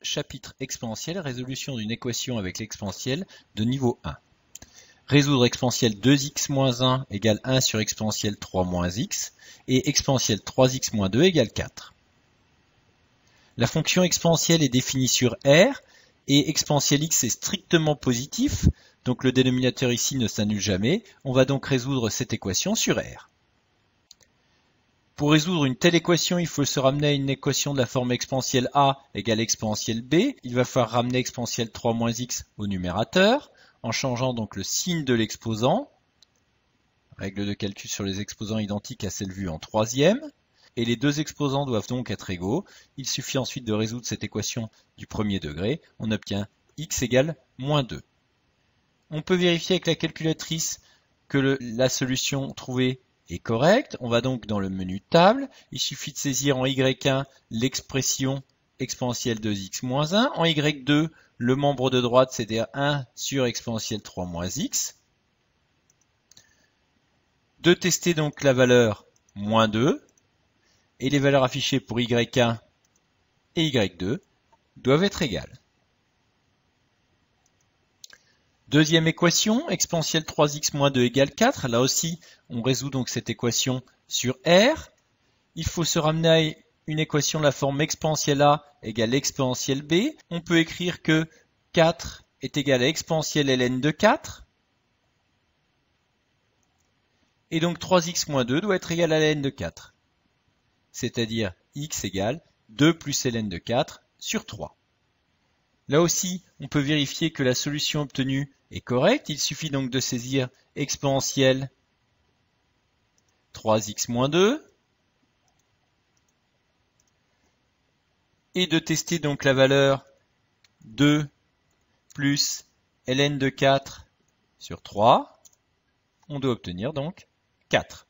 Chapitre exponentiel, résolution d'une équation avec l'exponentielle de niveau 1. Résoudre exponentielle 2x moins 1 égale 1 sur exponentielle 3 moins x et exponentielle 3x moins 2 égale 4. La fonction exponentielle est définie sur R et exponentielle x est strictement positif, donc le dénominateur ici ne s'annule jamais. On va donc résoudre cette équation sur R. Pour résoudre une telle équation, il faut se ramener à une équation de la forme exponentielle a égale exponentielle b. Il va falloir ramener exponentielle 3 moins x au numérateur, en changeant donc le signe de l'exposant. Règle de calcul sur les exposants identique à celle vue en troisième. Et les deux exposants doivent donc être égaux. Il suffit ensuite de résoudre cette équation du premier degré. On obtient x égale moins 2. On peut vérifier avec la calculatrice que la solution trouvée est correcte. On va donc dans le menu table. Il suffit de saisir en y1 l'expression exponentielle 2x moins 1. En y2, le membre de droite, c'est-à-dire 1 sur exponentielle 3 moins x. De tester donc la valeur moins 2. Et les valeurs affichées pour y1 et y2 doivent être égales. Deuxième équation, exponentielle 3x moins 2 égale 4. Là aussi, on résout donc cette équation sur R. Il faut se ramener à une équation de la forme exponentielle a égale exponentielle b. On peut écrire que 4 est égal à exponentielle ln de 4. Et donc 3x moins 2 doit être égal à ln de 4. C'est-à-dire x égale 2 plus ln de 4 sur 3. Là aussi, on peut vérifier que la solution obtenue est correcte. Il suffit donc de saisir exponentielle 3x moins 2 et de tester donc la valeur 2 plus ln de 4 sur 3. On doit obtenir donc 4.